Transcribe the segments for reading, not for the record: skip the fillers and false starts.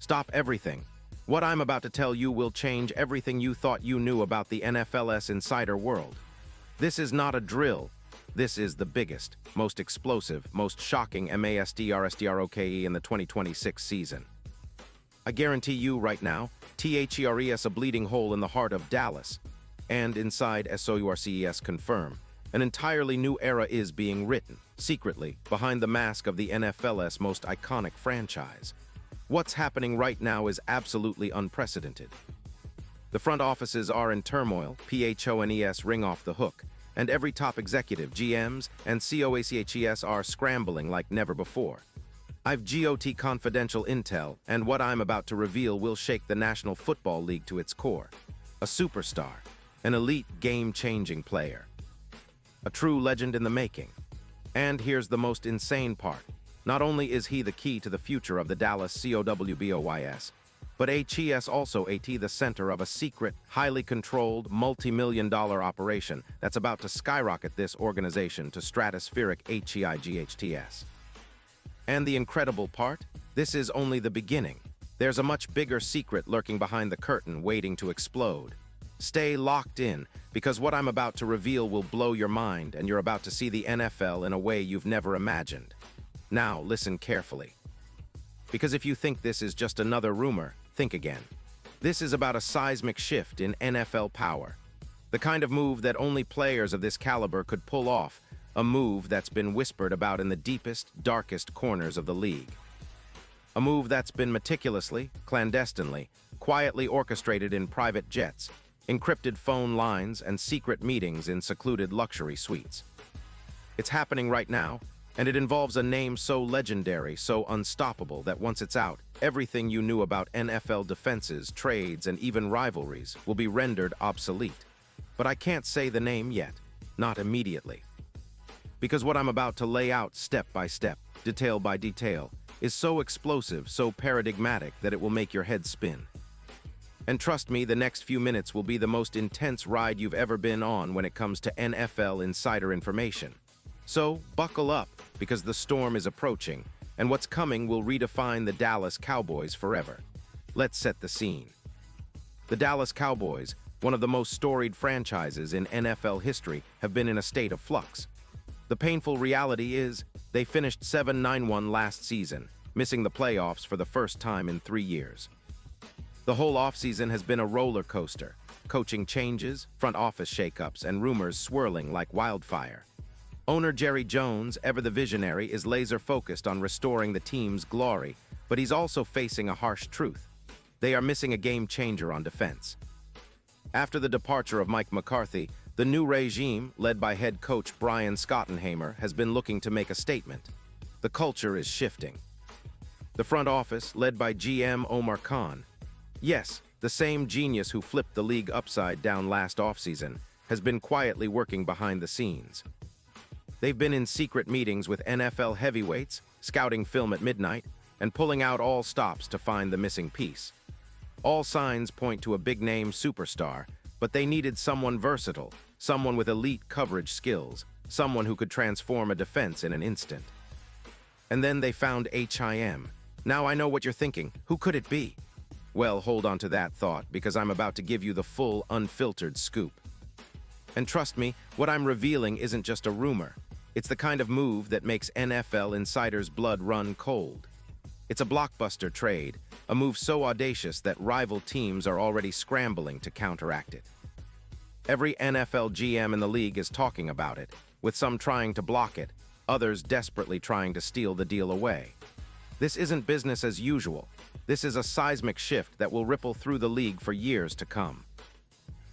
Stop everything. What I'm about to tell you will change everything you thought you knew about the NFL's insider world. This is not a drill. This is the biggest, most explosive, most shocking MASDRSDROKE in the 2026 season. I guarantee you right now, THERES a bleeding hole in the heart of Dallas, and inside SOURCES confirm, an entirely new era is being written, secretly, behind the mask of the NFL's most iconic franchise. What's happening right now is absolutely unprecedented. The front offices are in turmoil, PHONES ring off the hook, and every top executive, GMs, and COACHES are scrambling like never before. I've GOT confidential intel, and what I'm about to reveal will shake the National Football League to its core. A superstar, an elite game-changing player. A true legend in the making. And here's the most insane part. Not only is he the key to the future of the Dallas Cowboys, but HES also the center of a secret, highly controlled, multi-million-dollar operation that's about to skyrocket this organization to stratospheric HEIGHTS. And the incredible part? This is only the beginning. There's a much bigger secret lurking behind the curtain waiting to explode. Stay locked in, because what I'm about to reveal will blow your mind, and you're about to see the NFL in a way you've never imagined. Now, listen carefully. Because if you think this is just another rumor, think again. This is about a seismic shift in NFL power. The kind of move that only players of this caliber could pull off, a move that's been whispered about in the deepest, darkest corners of the league. A move that's been meticulously, clandestinely, quietly orchestrated in private jets, encrypted phone lines, and secret meetings in secluded luxury suites. It's happening right now, and it involves a name so legendary, so unstoppable, that once it's out, everything you knew about NFL defenses, trades, and even rivalries will be rendered obsolete. But I can't say the name yet, not immediately. Because what I'm about to lay out step by step, detail by detail, is so explosive, so paradigmatic that it will make your head spin. And trust me, the next few minutes will be the most intense ride you've ever been on when it comes to NFL insider information. So, buckle up, because the storm is approaching, and what's coming will redefine the Dallas Cowboys forever. Let's set the scene. The Dallas Cowboys, one of the most storied franchises in NFL history, have been in a state of flux. The painful reality is, they finished 7-9-1 last season, missing the playoffs for the first time in 3 years. The whole offseason has been a roller coaster, coaching changes, front office shakeups, and rumors swirling like wildfire. Owner Jerry Jones, ever the visionary, is laser-focused on restoring the team's glory, but he's also facing a harsh truth. They are missing a game-changer on defense. After the departure of Mike McCarthy, the new regime, led by head coach Brian Schottenheimer, has been looking to make a statement. The culture is shifting. The front office, led by GM Omar Khan, yes, the same genius who flipped the league upside down last offseason, has been quietly working behind the scenes. They've been in secret meetings with NFL heavyweights, scouting film at midnight, and pulling out all stops to find the missing piece. All signs point to a big-name superstar, but they needed someone versatile, someone with elite coverage skills, someone who could transform a defense in an instant. And then they found HIM. Now I know what you're thinking. Who could it be? Well, hold on to that thought, because I'm about to give you the full, unfiltered scoop. And trust me, what I'm revealing isn't just a rumor. It's the kind of move that makes NFL insiders' blood run cold. It's a blockbuster trade, a move so audacious that rival teams are already scrambling to counteract it. Every NFL GM in the league is talking about it, with some trying to block it, others desperately trying to steal the deal away. This isn't business as usual. This is a seismic shift that will ripple through the league for years to come.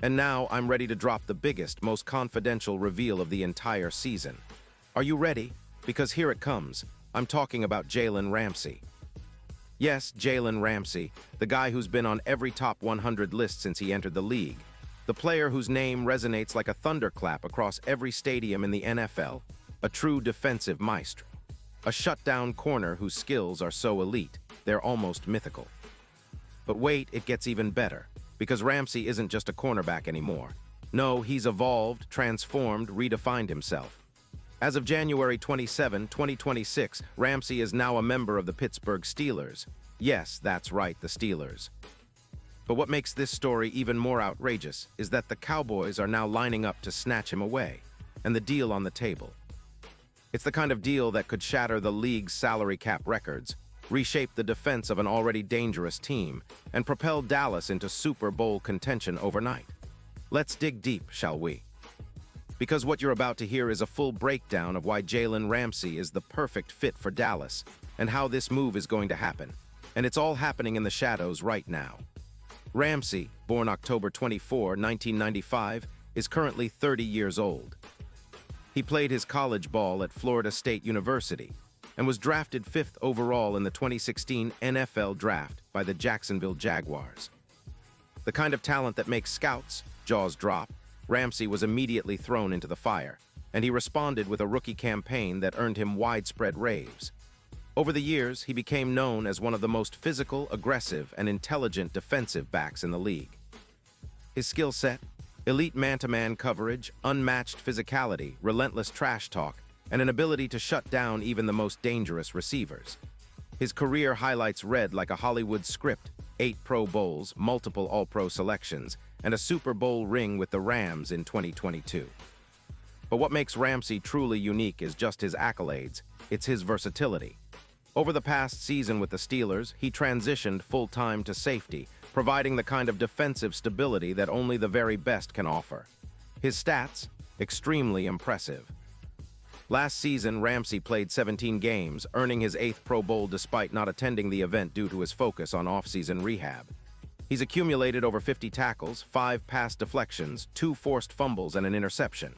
And now I'm ready to drop the biggest, most confidential reveal of the entire season. Are you ready? Because here it comes. I'm talking about Jalen Ramsey. Yes, Jalen Ramsey, the guy who's been on every top 100 list since he entered the league. The player whose name resonates like a thunderclap across every stadium in the NFL. A true defensive maestro. A shutdown corner whose skills are so elite, they're almost mythical. But wait, it gets even better. Because Ramsey isn't just a cornerback anymore. No, he's evolved, transformed, redefined himself. As of January 27, 2026, Ramsey is now a member of the Pittsburgh Steelers. Yes, that's right, the Steelers. But what makes this story even more outrageous is that the Cowboys are now lining up to snatch him away, and the deal on the table. It's the kind of deal that could shatter the league's salary cap records, reshape the defense of an already dangerous team, and propel Dallas into Super Bowl contention overnight. Let's dig deep, shall we? Because what you're about to hear is a full breakdown of why Jalen Ramsey is the perfect fit for Dallas, and how this move is going to happen. And it's all happening in the shadows right now. Ramsey, born October 24, 1995, is currently 30 years old. He played his college ball at Florida State University and was drafted 5th overall in the 2016 NFL Draft by the Jacksonville Jaguars. The kind of talent that makes scouts' jaws drop, Ramsey was immediately thrown into the fire, and he responded with a rookie campaign that earned him widespread raves. Over the years, he became known as one of the most physical, aggressive, and intelligent defensive backs in the league. His skill set, elite man-to-man coverage, unmatched physicality, relentless trash talk, and an ability to shut down even the most dangerous receivers. His career highlights read like a Hollywood script: 8 Pro Bowls, multiple All-Pro selections, and a Super Bowl ring with the Rams in 2022. But what makes Ramsey truly unique is just his accolades. It's his versatility. Over the past season with the Steelers, he transitioned full-time to safety, providing the kind of defensive stability that only the very best can offer. His stats, extremely impressive. Last season, Ramsey played 17 games, earning his 8th Pro Bowl despite not attending the event due to his focus on off-season rehab. He's accumulated over 50 tackles, 5 pass deflections, 2 forced fumbles, and an interception.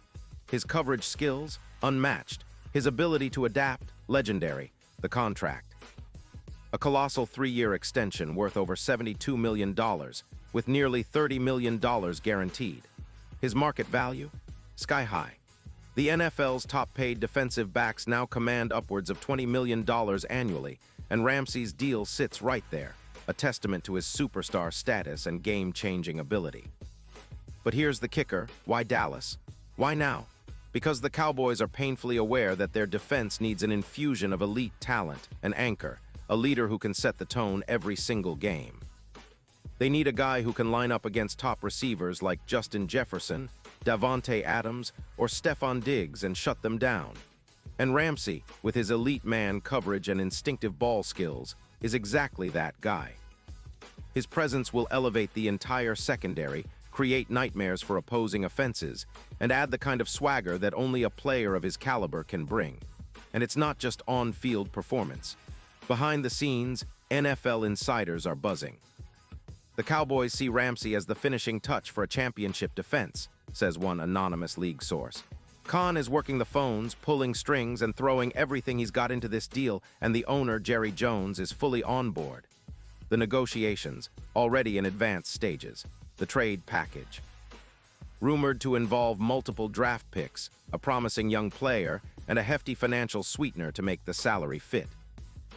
His coverage skills, unmatched. His ability to adapt, legendary. The contract. A colossal 3-year extension worth over $72 million, with nearly $30 million guaranteed. His market value? Sky high. The NFL's top-paid defensive backs now command upwards of $20 million annually, and Ramsey's deal sits right there, a testament to his superstar status and game-changing ability. But here's the kicker: why Dallas? Why now? Because the Cowboys are painfully aware that their defense needs an infusion of elite talent, an anchor, a leader who can set the tone every single game. They need a guy who can line up against top receivers like Justin Jefferson, Davante Adams, or Stephon Diggs and shut them down. And Ramsey, with his elite man coverage and instinctive ball skills, is exactly that guy. His presence will elevate the entire secondary, create nightmares for opposing offenses, and add the kind of swagger that only a player of his caliber can bring. And it's not just on-field performance. Behind the scenes, NFL insiders are buzzing. The Cowboys see Ramsey as the finishing touch for a championship defense, says one anonymous league source. Khan is working the phones, pulling strings, and throwing everything he's got into this deal, and the owner, Jerry Jones, is fully on board. The negotiations, already in advanced stages. The trade package. Rumored to involve multiple draft picks, a promising young player, and a hefty financial sweetener to make the salary fit.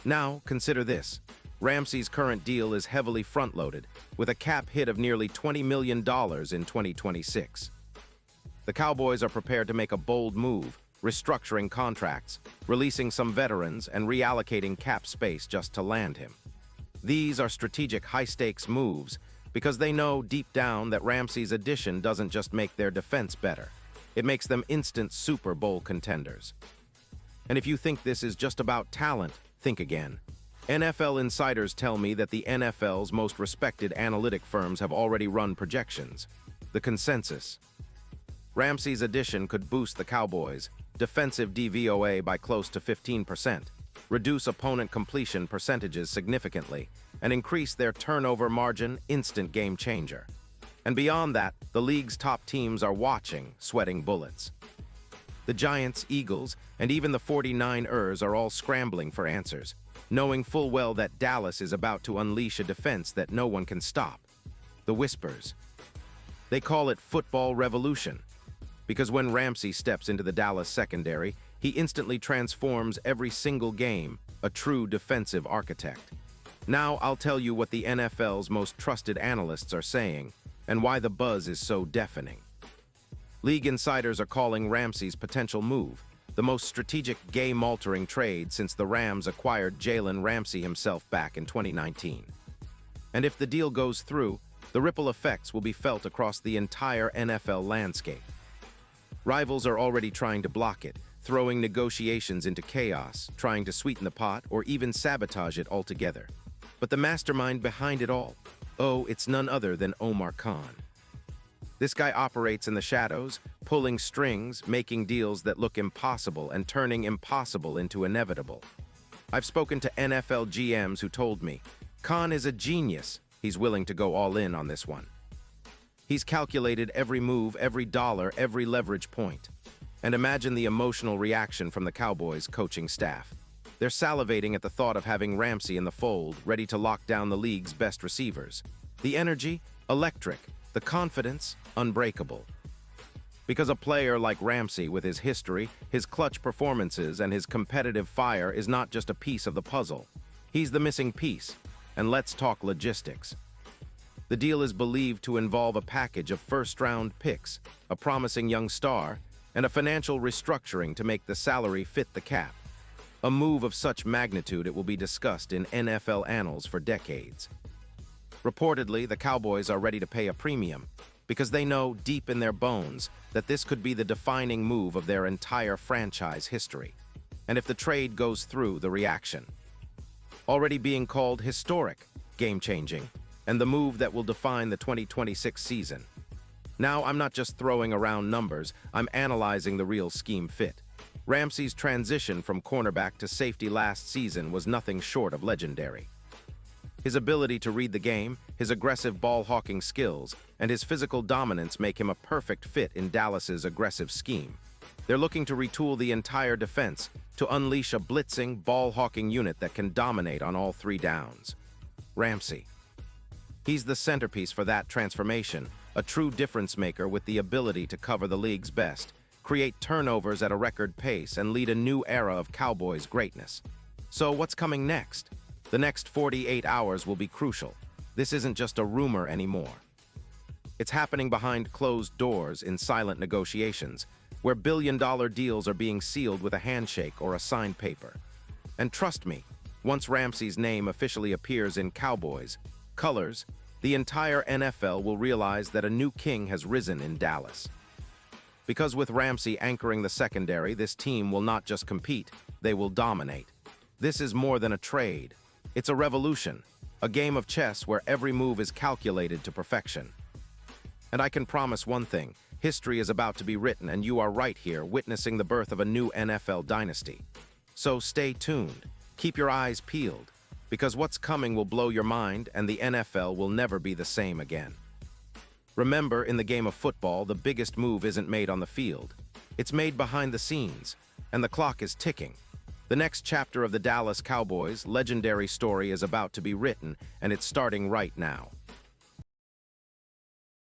Now, consider this. Ramsey's current deal is heavily front-loaded, with a cap hit of nearly $20 million in 2026. The Cowboys are prepared to make a bold move, restructuring contracts, releasing some veterans, and reallocating cap space just to land him. These are strategic high-stakes moves because they know deep down that Ramsey's addition doesn't just make their defense better. It makes them instant Super Bowl contenders. And if you think this is just about talent, think again. NFL insiders tell me that the NFL's most respected analytic firms have already run projections. The consensus. Ramsey's addition could boost the Cowboys' defensive DVOA by close to 15%, reduce opponent completion percentages significantly, and increase their turnover margin, instant game changer. And beyond that, the league's top teams are watching, sweating bullets. The Giants, Eagles, and even the 49ers are all scrambling for answers, knowing full well that Dallas is about to unleash a defense that no one can stop. The whispers. They call it football revolution, because when Ramsey steps into the Dallas secondary, he instantly transforms every single game, a true defensive architect. Now I'll tell you what the NFL's most trusted analysts are saying, and why the buzz is so deafening. League insiders are calling Ramsey's potential move the most strategic game-altering trade since the Rams acquired Jalen Ramsey himself back in 2019. And if the deal goes through, the ripple effects will be felt across the entire NFL landscape. Rivals are already trying to block it, throwing negotiations into chaos, trying to sweeten the pot, or even sabotage it altogether. But the mastermind behind it all, oh, it's none other than Omar Khan. This guy operates in the shadows, pulling strings, making deals that look impossible and turning impossible into inevitable. I've spoken to NFL GMs who told me, Khan is a genius. He's willing to go all in on this one. He's calculated every move, every dollar, every leverage point. And imagine the emotional reaction from the Cowboys coaching staff. They're salivating at the thought of having Ramsey in the fold, ready to lock down the league's best receivers. The energy, electric. The confidence, unbreakable. Because a player like Ramsey, with his history, his clutch performances, and his competitive fire is not just a piece of the puzzle. He's the missing piece. And let's talk logistics. The deal is believed to involve a package of first-round picks, a promising young star, and a financial restructuring to make the salary fit the cap. A move of such magnitude it will be discussed in NFL annals for decades. Reportedly, the Cowboys are ready to pay a premium because they know deep in their bones that this could be the defining move of their entire franchise history. And if the trade goes through, the reaction. Already being called historic, game-changing, and the move that will define the 2026 season. Now, I'm not just throwing around numbers, I'm analyzing the real scheme fit. Ramsey's transition from cornerback to safety last season was nothing short of legendary. His ability to read the game, his aggressive ball-hawking skills, and his physical dominance make him a perfect fit in Dallas's aggressive scheme. They're looking to retool the entire defense to unleash a blitzing, ball-hawking unit that can dominate on all three downs. Ramsey. He's the centerpiece for that transformation, a true difference-maker with the ability to cover the league's best, create turnovers at a record pace, and lead a new era of Cowboys greatness. So what's coming next? The next 48 hours will be crucial. This isn't just a rumor anymore. It's happening behind closed doors in silent negotiations, where billion-dollar deals are being sealed with a handshake or a signed paper. And trust me, once Ramsey's name officially appears in Cowboys colors, the entire NFL will realize that a new king has risen in Dallas. Because with Ramsey anchoring the secondary, this team will not just compete, they will dominate. This is more than a trade. It's a revolution, a game of chess where every move is calculated to perfection. And I can promise one thing, history is about to be written, and you are right here witnessing the birth of a new NFL dynasty. So stay tuned, keep your eyes peeled, because what's coming will blow your mind and the NFL will never be the same again. Remember, in the game of football, the biggest move isn't made on the field. It's made behind the scenes, and the clock is ticking. The next chapter of the Dallas Cowboys' legendary story is about to be written, and it's starting right now.